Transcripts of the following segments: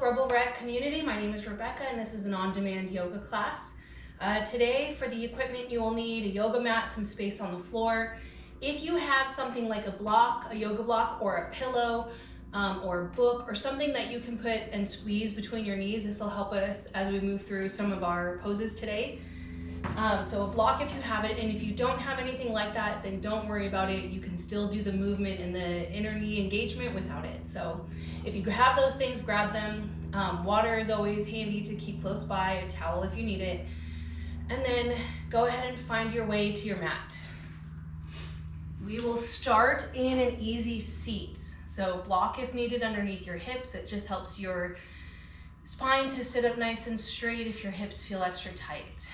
Rebel Rec community. My name is Rebecca and this is an on-demand yoga class. Today for the equipment you will need a yoga mat, some space on the floor. If you have something like a block, a yoga block, or a pillow or a book or something that you can put and squeeze between your knees, this will help us as we move through some of our poses today. So a block if you have it, and if you don't have anything like that, then don't worry about it. You can still do the movement and the inner knee engagement without it. So if you have those things, grab them. Water is always handy to keep close by, a towel if you need it. And then go ahead and find your way to your mat. We will start in an easy seat. So block if needed underneath your hips. It just helps your spine to sit up nice and straight if your hips feel extra tight.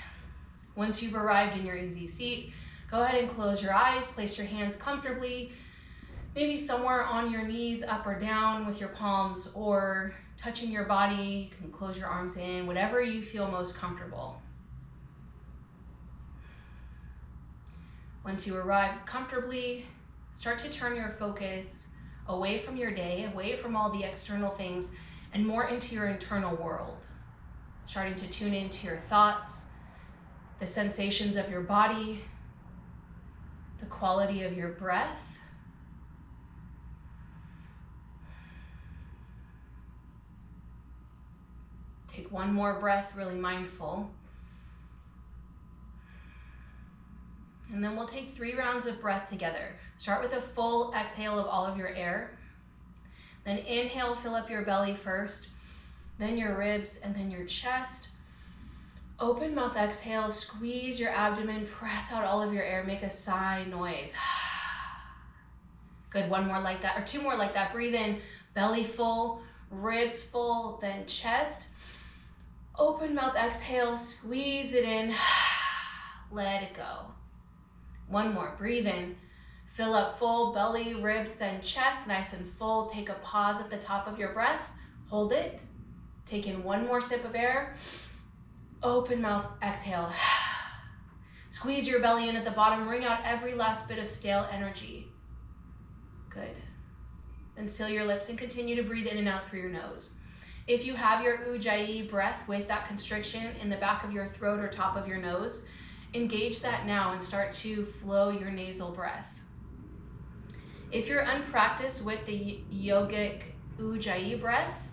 Once you've arrived in your easy seat, go ahead and close your eyes, place your hands comfortably, maybe somewhere on your knees, up or down with your palms, or touching your body. You can close your arms in, whatever you feel most comfortable. Once you arrive comfortably, start to turn your focus away from your day, away from all the external things, and more into your internal world. Starting to tune into your thoughts, the sensations of your body, the quality of your breath. Take one more breath, really mindful. And then we'll take 3 rounds of breath together. Start with a full exhale of all of your air. Then inhale, fill up your belly first, then your ribs, and then your chest. Open mouth exhale, squeeze your abdomen, press out all of your air, make a sigh noise. Good, one more like that, or 2 more like that. Breathe in, belly full, ribs full, then chest. Open mouth exhale, squeeze it in, let it go. 1 more, breathe in, fill up full, belly, ribs, then chest, nice and full. Take a pause at the top of your breath, hold it. Take in 1 more sip of air. Open mouth, exhale. Squeeze your belly in at the bottom, wring out every last bit of stale energy. Good. Then seal your lips and continue to breathe in and out through your nose. If you have your Ujjayi breath with that constriction in the back of your throat or top of your nose, engage that now and start to flow your nasal breath. If you're unpracticed with the yogic Ujjayi breath,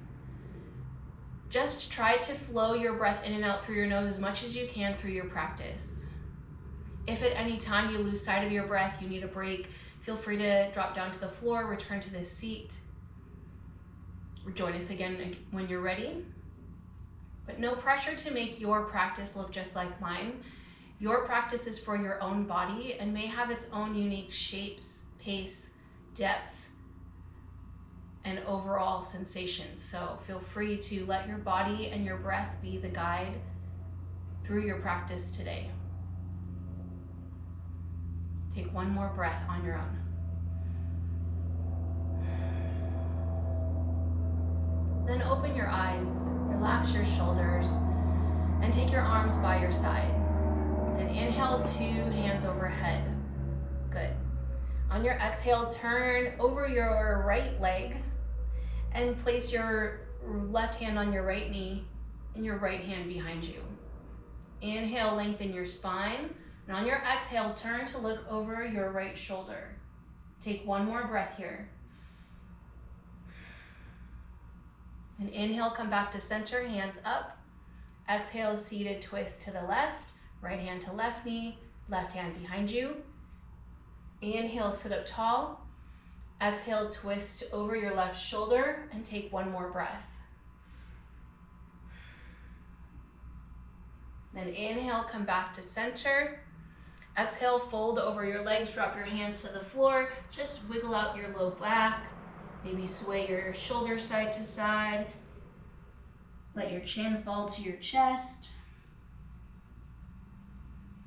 just try to flow your breath in and out through your nose as much as you can through your practice. If at any time you lose sight of your breath, you need a break, feel free to drop down to the floor, return to this seat. Join us again when you're ready. But no pressure to make your practice look just like mine. Your practice is for your own body and may have its own unique shapes, pace, depth, and overall sensations. So feel free to let your body and your breath be the guide through your practice today. Take 1 more breath on your own. Then open your eyes, relax your shoulders, and take your arms by your side. Then inhale, 2 hands overhead. Good. On your exhale, turn over your right leg and place your left hand on your right knee and your right hand behind you. Inhale, lengthen your spine. And on your exhale, turn to look over your right shoulder. Take 1 more breath here. And inhale, come back to center, hands up. Exhale, seated twist to the left, right hand to left knee, left hand behind you. Inhale, sit up tall. Exhale, twist over your left shoulder and take 1 more breath. Then inhale, come back to center. Exhale, fold over your legs, drop your hands to the floor. Just wiggle out your low back. Maybe sway your shoulders side to side. Let your chin fall to your chest.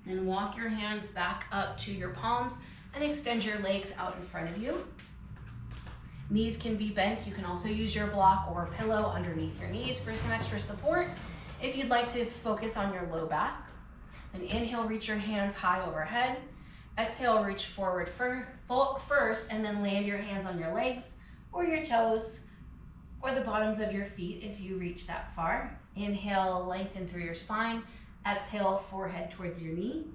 Then walk your hands back up to your palms and extend your legs out in front of you. Knees can be bent. You can also use your block or pillow underneath your knees for some extra support. If you'd like to focus on your low back, then inhale, reach your hands high overhead. Exhale, reach forward first, and then land your hands on your legs or your toes or the bottoms of your feet if you reach that far. Inhale, lengthen through your spine. Exhale, forehead towards your knee.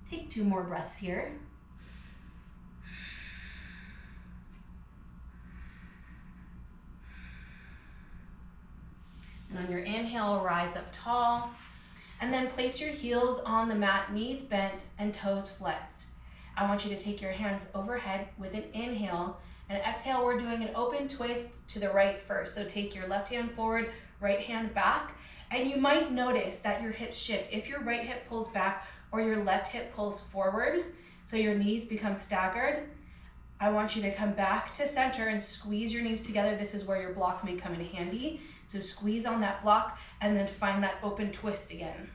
Take 2 more breaths here. And on your inhale, rise up tall. And then place your heels on the mat, knees bent and toes flexed. I want you to take your hands overhead with an inhale. And exhale, we're doing an open twist to the right first. So take your left hand forward, right hand back. And you might notice that your hips shift. If your right hip pulls back or your left hip pulls forward, so your knees become staggered, I want you to come back to center and squeeze your knees together. This is where your block may come in handy. So squeeze on that block and then find that open twist again.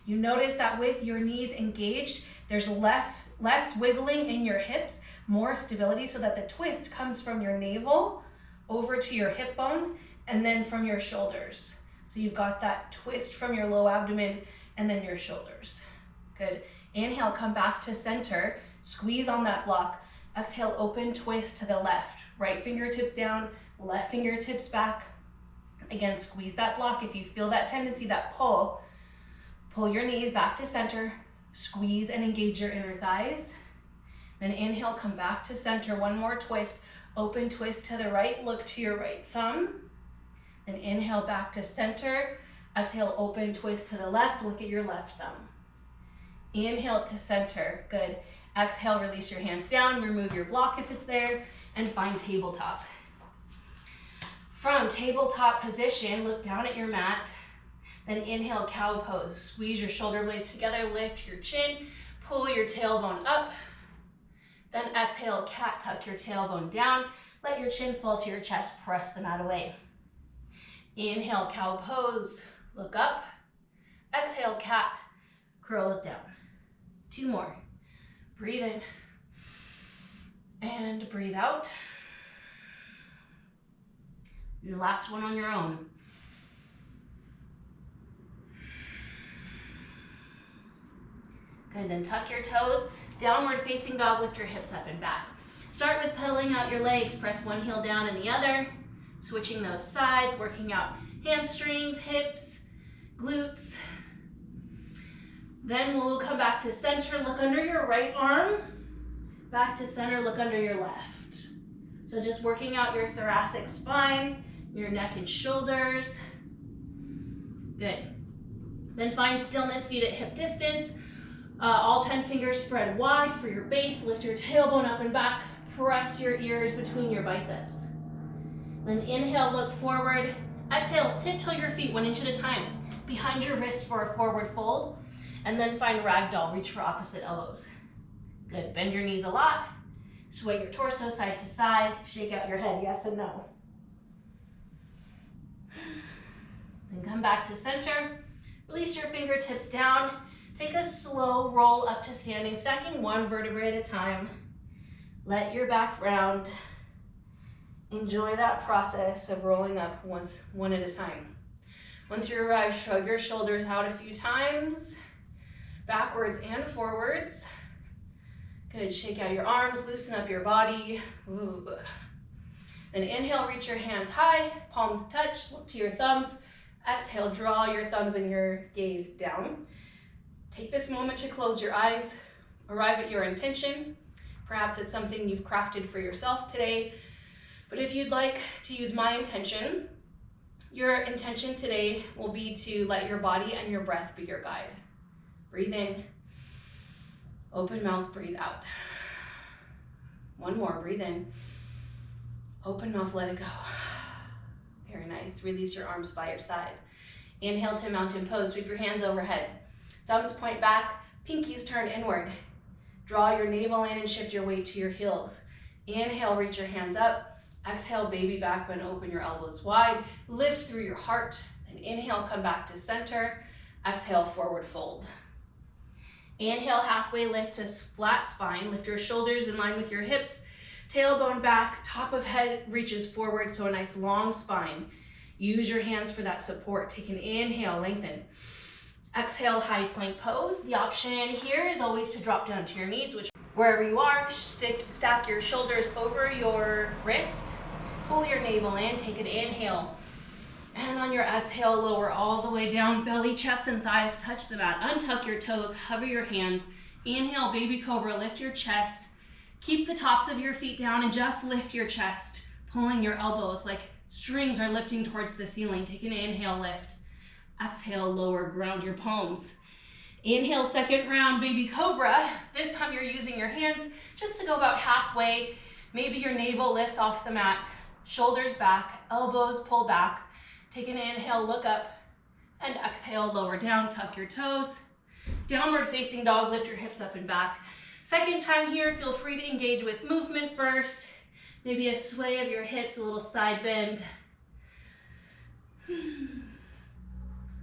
You notice that with your knees engaged, there's less wiggling in your hips, more stability, so that the twist comes from your navel over to your hip bone and then from your shoulders. So you've got that twist from your low abdomen and then your shoulders. Good. Inhale, come back to center, squeeze on that block. Exhale, open twist to the left. Right fingertips down, left fingertips back. Again, squeeze that block. If you feel that tendency, that pull your knees back to center, squeeze and engage your inner thighs. Then inhale, come back to center, 1 more twist, open twist to the right, look to your right thumb. Then inhale back to center, exhale, open twist to the left, look at your left thumb. Inhale to center, good. Exhale, release your hands down, remove your block if it's there, and find tabletop. From tabletop position, look down at your mat, then inhale, cow pose. Squeeze your shoulder blades together, lift your chin, pull your tailbone up. Then exhale, cat, tuck your tailbone down, let your chin fall to your chest, press the mat away. Inhale, cow pose, look up. Exhale, cat, curl it down. 2 more. Breathe in and breathe out. Your last one on your own. Good, then tuck your toes, downward facing dog, lift your hips up and back. Start with pedaling out your legs, press one heel down and the other, switching those sides, working out hamstrings, hips, glutes. Then we'll come back to center, look under your right arm, back to center, look under your left. So just working out your thoracic spine, your neck and shoulders. Good. Then find stillness, feet at hip distance. All 10 fingers spread wide for your base. Lift your tailbone up and back. Press your ears between your biceps. Then inhale, look forward. Exhale, tiptoe your feet 1 inch at a time. Behind your wrist for a forward fold. And then find ragdoll, reach for opposite elbows. Good, bend your knees a lot. Sway your torso side to side. Shake out your head, yes and no. Then come back to center. Release your fingertips down. Take a slow roll up to standing, stacking 1 vertebrae at a time. Let your back round. Enjoy that process of rolling up one at a time. Once you arrive, shrug your shoulders out a few times, backwards and forwards. Good, shake out your arms, loosen up your body. Ooh. Then inhale, reach your hands high, palms touch, look to your thumbs. Exhale, draw your thumbs and your gaze down. Take this moment to close your eyes, arrive at your intention. Perhaps it's something you've crafted for yourself today, but if you'd like to use my intention, your intention today will be to let your body and your breath be your guide. Breathe in, open mouth, breathe out. 1 more, breathe in, open mouth, let it go. Very nice, release your arms by your side. Inhale to mountain pose, sweep your hands overhead. Thumbs point back, pinkies turn inward. Draw your navel in and shift your weight to your heels. Inhale, reach your hands up. Exhale, baby back bend, open your elbows wide. Lift through your heart. Then inhale, come back to center. Exhale, forward fold. Inhale, halfway lift to flat spine. Lift your shoulders in line with your hips. Tailbone back, top of head reaches forward, so a nice long spine. Use your hands for that support. Take an inhale, lengthen. Exhale, high plank pose. The option here is always to drop down to your knees, which wherever you are, stack your shoulders over your wrists. Pull your navel in, take an inhale. And on your exhale, lower all the way down, belly, chest, and thighs touch the mat. Untuck your toes, hover your hands. Inhale, baby cobra, lift your chest. Keep the tops of your feet down and just lift your chest, pulling your elbows like strings are lifting towards the ceiling. Take an inhale, lift. Exhale, lower, ground your palms. Inhale, second round, baby cobra. This time you're using your hands just to go about halfway. Maybe your navel lifts off the mat, shoulders back, elbows pull back. Take an inhale, look up, and exhale, lower down, tuck your toes. Downward facing dog, lift your hips up and back. Second time here, feel free to engage with movement first. Maybe a sway of your hips, a little side bend.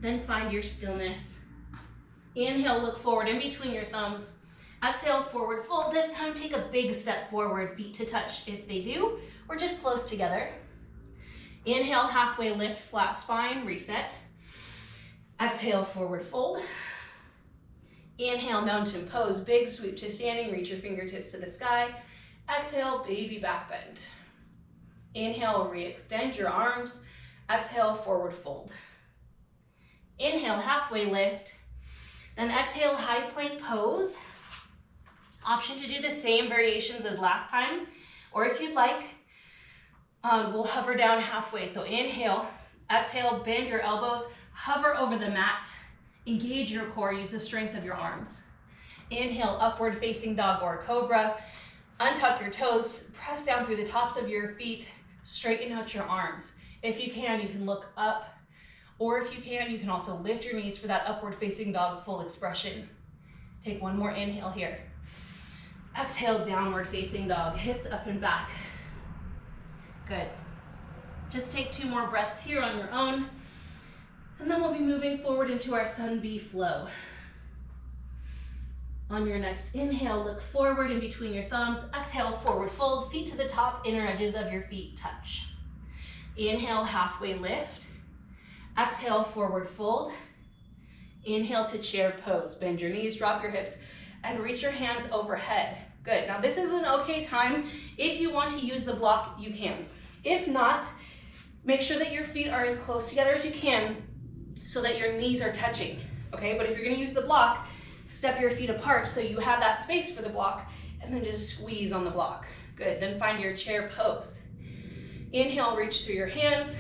Then find your stillness. Inhale, look forward in between your thumbs. Exhale, forward fold. This time, take a big step forward, feet to touch if they do, or just close together. Inhale, halfway lift, flat spine, reset. Exhale, forward fold. Inhale, mountain pose, big sweep to standing, reach your fingertips to the sky. Exhale, baby back bend. Inhale, re-extend your arms. Exhale, forward fold. Inhale, halfway lift. Then exhale, high plank pose. Option to do the same variations as last time, or if you'd like, we'll hover down halfway. So inhale, exhale, bend your elbows, hover over the mat, engage your core, use the strength of your arms. Inhale, upward facing dog or cobra. Untuck your toes, press down through the tops of your feet, straighten out your arms. If you can look up, or if you can also lift your knees for that upward facing dog full expression. Take one more inhale here. Exhale, downward facing dog, hips up and back. Good. Just take 2 more breaths here on your own, and then we'll be moving forward into our sun bee flow. On your next inhale, look forward in between your thumbs. Exhale, forward fold, feet to the top, inner edges of your feet touch. Inhale, halfway lift. Exhale, forward fold. Inhale to chair pose. Bend your knees, drop your hips, and reach your hands overhead. Good. Now this is an okay time. If you want to use the block, you can. If not, make sure that your feet are as close together as you can so that your knees are touching, okay? But if you're gonna use the block, step your feet apart so you have that space for the block, and then just squeeze on the block. Good. Then find your chair pose. Inhale, reach through your hands.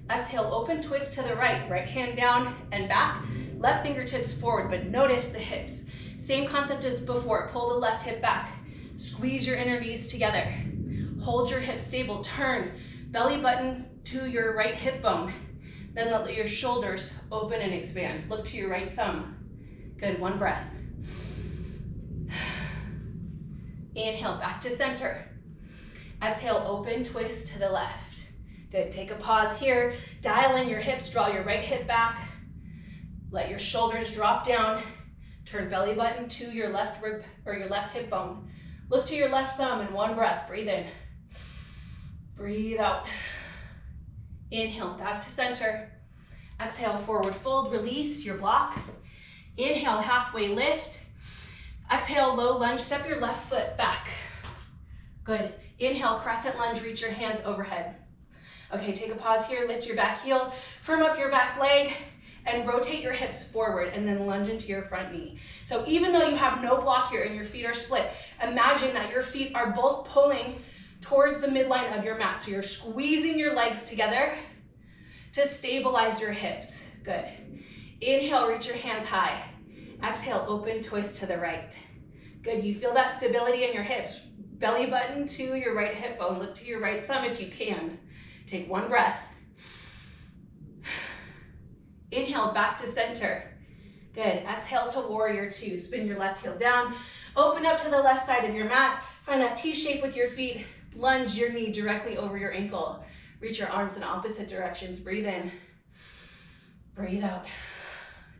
Exhale, open twist to the right. Right hand down and back. Left fingertips forward, but notice the hips. Same concept as before. Pull the left hip back. Squeeze your inner knees together. Hold your hips stable. Turn belly button to your right hip bone. Then let your shoulders open and expand. Look to your right thumb. Good, 1 breath. Inhale, back to center. Exhale, open twist to the left. Good, take a pause here. Dial in your hips, draw your right hip back. Let your shoulders drop down. Turn belly button to your left rib or your left hip bone. Look to your left thumb in 1 breath. Breathe in. Breathe out. Inhale, back to center. Exhale, forward fold, release your block. Inhale, halfway lift. Exhale, low lunge, step your left foot back. Good. Inhale, crescent lunge, reach your hands overhead. Okay, take a pause here, lift your back heel, firm up your back leg, and rotate your hips forward, and then lunge into your front knee. So even though you have no block here and your feet are split, imagine that your feet are both pulling towards the midline of your mat. So you're squeezing your legs together to stabilize your hips. Good. Inhale, reach your hands high. Exhale, open twist to the right. Good, you feel that stability in your hips. Belly button to your right hip bone. Look to your right thumb if you can. Take 1 breath. Inhale, back to center. Good, exhale to warrior 2. Spin your left heel down. Open up to the left side of your mat. Find that T shape with your feet. Lunge your knee directly over your ankle. Reach your arms in opposite directions. Breathe in. Breathe out.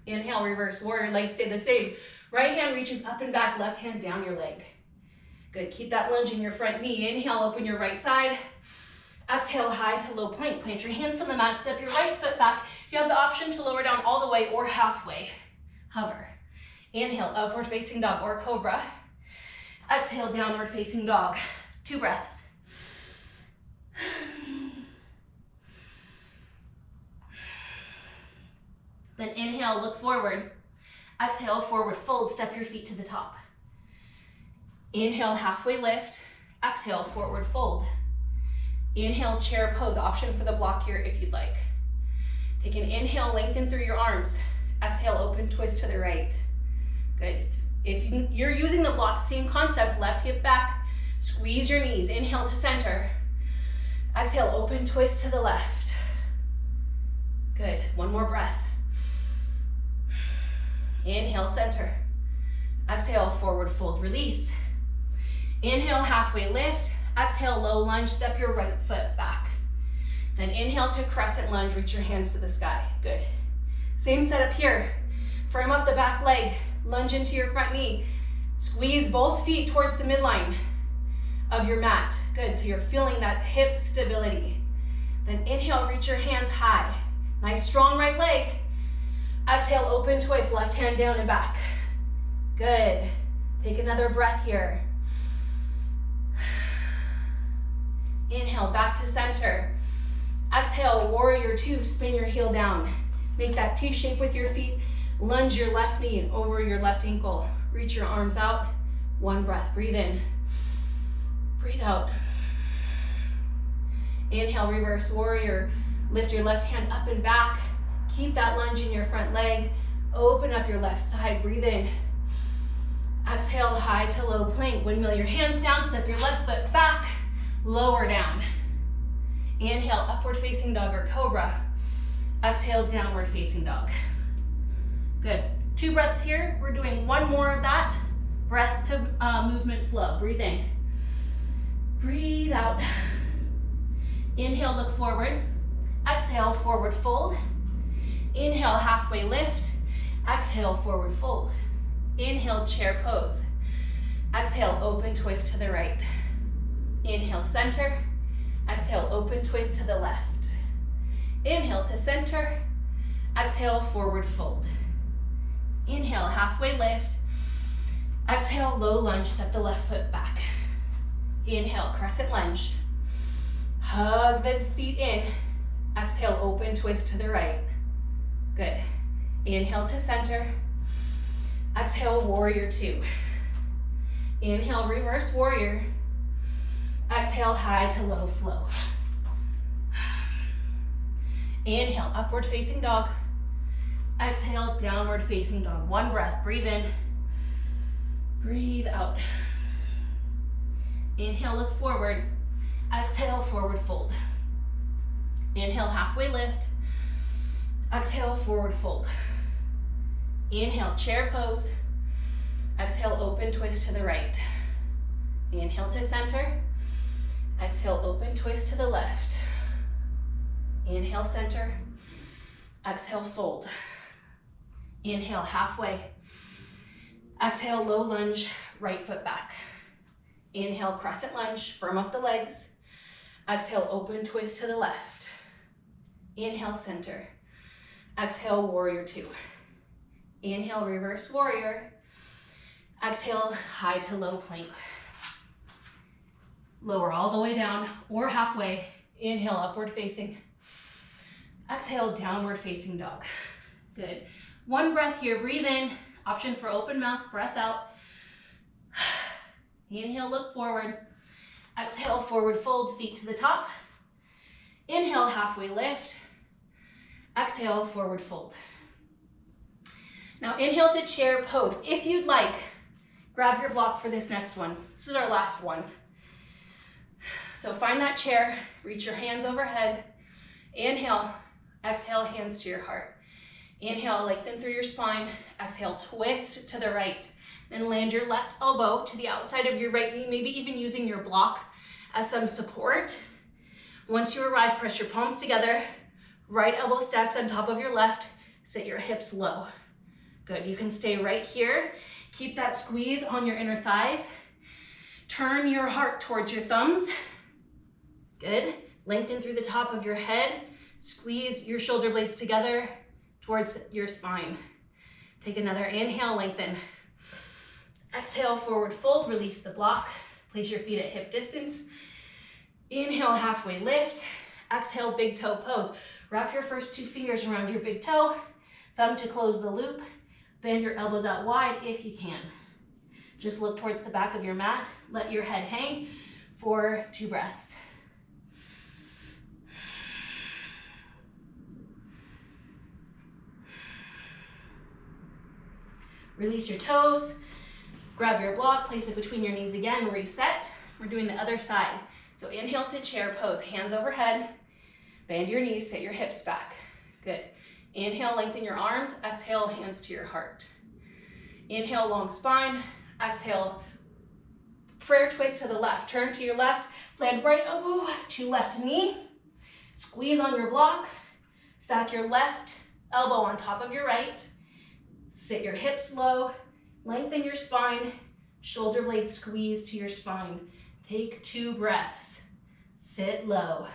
Inhale, reverse warrior. Legs stay the same. Right hand reaches up and back. Left hand down your leg. Good, keep that lunge in your front knee. Inhale, open your right side. Exhale, high to low plank. Plant your hands on the mat. Step your right foot back. You have the option to lower down all the way or halfway. Hover. Inhale, upward facing dog or cobra. Exhale, downward facing dog. 2 breaths. Then inhale, look forward. Exhale, forward fold, step your feet to the top. Inhale, halfway lift. Exhale, forward fold. Inhale, chair pose, option for the block here if you'd like. Take an inhale, lengthen through your arms. Exhale, open twist to the right. Good. If you're using the block, same concept, left hip back, squeeze your knees. Inhale to center. Exhale, open twist to the left. Good. One more breath. Inhale, center. Exhale, forward fold, release. Inhale, halfway lift. Exhale, low lunge, step your right foot back. Then inhale to crescent lunge, reach your hands to the sky. Good. Same setup here. Firm up the back leg, lunge into your front knee. Squeeze both feet towards the midline of your mat. Good, so you're feeling that hip stability. Then inhale, reach your hands high. Nice strong right leg. Exhale, open twist, left hand down and back. Good. Take another breath here. Inhale, back to center. Exhale, warrior two, spin your heel down. Make that T shape with your feet. Lunge your left knee over your left ankle. Reach your arms out. One breath, breathe in. Breathe out. Inhale, reverse warrior. Lift your left hand up and back. Keep that lunge in your front leg. Open up your left side, breathe in. Exhale, high to low plank. Windmill your hands down, step your left foot back, lower down. Inhale, upward facing dog or cobra. Exhale, downward facing dog. Good. 2 breaths here. We're doing one more of that. Breath to movement flow. Breathe in. Breathe out. Inhale, look forward. Exhale, forward fold. Inhale, halfway lift. Exhale, forward fold. Inhale, chair pose. Exhale, open twist to the right. Inhale, center. Exhale, open twist to the left. Inhale to center. Exhale, forward fold. Inhale, halfway lift. Exhale, low lunge, step the left foot back. Inhale, crescent lunge. Hug the feet in. Exhale, open twist to the right. Good. Inhale to center. Exhale, warrior two. Inhale, reverse warrior. Exhale, high to low flow. Inhale, upward facing dog. Exhale, downward facing dog. One breath, breathe in. Breathe out. Inhale, look forward. Exhale, forward fold. Inhale, halfway lift. Exhale, forward fold. Inhale, chair pose. Exhale, open twist to the right. Inhale to center. Exhale, open twist to the left. Inhale, center. Exhale, fold. Inhale, halfway. Exhale, low lunge, right foot back. Inhale, crescent lunge, firm up the legs. Exhale, open twist to the left. Inhale, center. Exhale, warrior two. Inhale, reverse warrior. Exhale, high to low plank. Lower all the way down or halfway. Inhale, upward facing. Exhale, downward facing dog. Good. One breath here, breathe in. Option for open mouth, breath out. Inhale, look forward. Exhale, forward fold, feet to the top. Inhale, halfway lift. Exhale, forward fold. Now inhale to chair pose. If you'd like, grab your block for this next one. This is our last one. So find that chair, reach your hands overhead. Inhale, exhale, hands to your heart. Inhale, lengthen through your spine. Exhale, twist to the right. Then land your left elbow to the outside of your right knee, maybe even using your block as some support. Once you arrive, press your palms together. Right elbow stacks on top of your left. Sit your hips low. Good, you can stay right here. Keep that squeeze on your inner thighs. Turn your heart towards your thumbs. Good, lengthen through the top of your head. Squeeze your shoulder blades together towards your spine. Take another inhale, lengthen. Exhale, forward fold, release the block. Place your feet at hip distance. Inhale, halfway lift. Exhale, big toe pose. Wrap your first 2 fingers around your big toe. Thumb to close the loop. Bend your elbows out wide if you can. Just look towards the back of your mat. Let your head hang for 2 breaths. Release your toes. Grab your block, place it between your knees again, reset. We're doing the other side. So inhale to chair pose, hands overhead. Bend your knees, sit your hips back. Good. Inhale, lengthen your arms. Exhale, hands to your heart. Inhale, long spine. Exhale, prayer twist to the left. Turn to your left, land right elbow to left knee. Squeeze on your block. Stack your left elbow on top of your right. Sit your hips low. Lengthen your spine. Shoulder blades squeeze to your spine. Take 2 breaths. Sit low.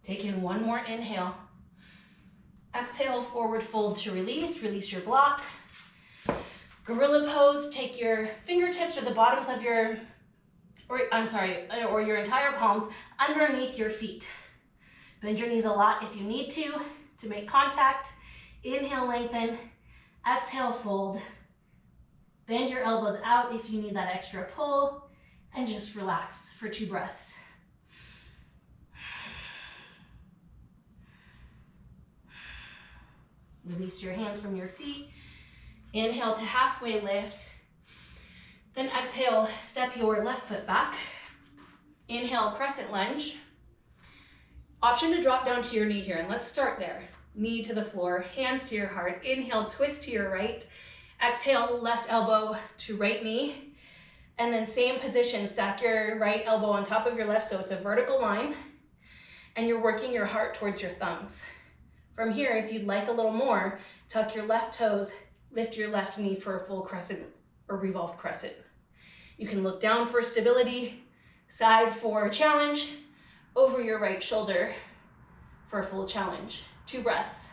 Take in 1 more inhale. Exhale, forward fold to release. Release your block. Gorilla pose, take your fingertips or the bottoms of your, or your entire palms underneath your feet. Bend your knees a lot if you need to make contact. Inhale, lengthen. Exhale, fold. Bend your elbows out if you need that extra pull, and just relax for 2 breaths. Release your hands from your feet. Inhale to halfway lift. Then exhale, step your left foot back. Inhale, crescent lunge. Option to drop down to your knee here, and let's start there. Knee to the floor, hands to your heart. Inhale, twist to your right. Exhale, left elbow to right knee. And then same position, stack your right elbow on top of your left so it's a vertical line. And you're working your heart towards your thumbs. From here, if you'd like a little more, tuck your left toes, lift your left knee for a full crescent or revolved crescent. You can look down for stability, side for challenge, over your right shoulder for a full challenge. 2 breaths.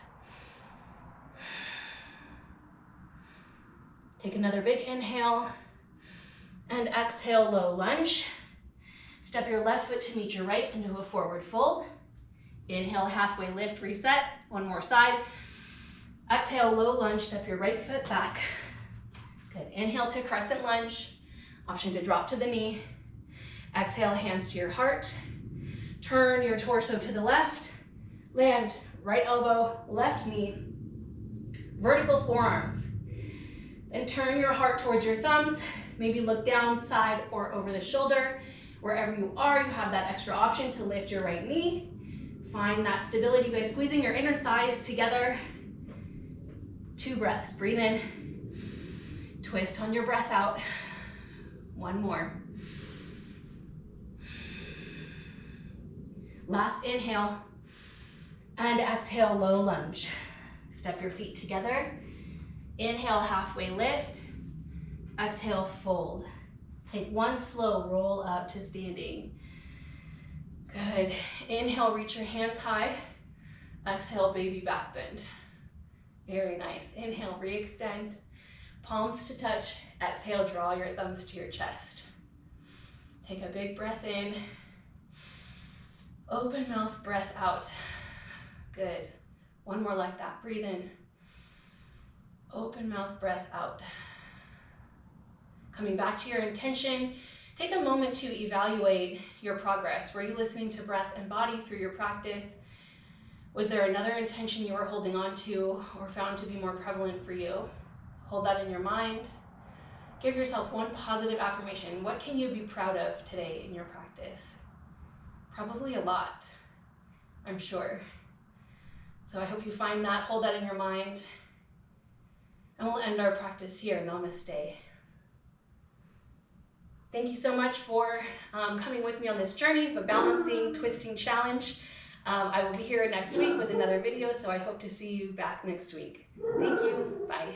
Take another big inhale and exhale, low lunge. Step your left foot to meet your right into a forward fold. Inhale, halfway lift, reset. 1 more side. Exhale, low lunge, step your right foot back. Good. Inhale to crescent lunge. Option to drop to the knee. Exhale, hands to your heart. Turn your torso to the left. Land right elbow, left knee. Vertical forearms. Then turn your heart towards your thumbs. Maybe look down, side, or over the shoulder. Wherever you are, you have that extra option to lift your right knee. Find that stability by squeezing your inner thighs together. 2 breaths. Breathe in. Twist on your breath out. 1 more. Last inhale. And exhale, low lunge. Step your feet together. Inhale, halfway lift. Exhale, fold. Take 1 slow roll up to standing. Good. Inhale, reach your hands high. Exhale, baby back bend. Very nice. Inhale, re-extend. Palms to touch. Exhale, draw your thumbs to your chest. Take a big breath in. Open mouth, breath out. Good. 1 more like that. Breathe in. Open mouth, breath out. Coming back to your intention, take a moment to evaluate your progress. Were you listening to breath and body through your practice? Was there another intention you were holding on to or found to be more prevalent for you? Hold that in your mind. Give yourself 1 positive affirmation. What can you be proud of today in your practice? Probably a lot, I'm sure. So I hope you find that, hold that in your mind, and we'll end our practice here. Namaste. Thank you so much for coming with me on this journey of a balancing, twisting challenge. I will be here next week with another video, so I hope to see you back next week. Thank you. Bye.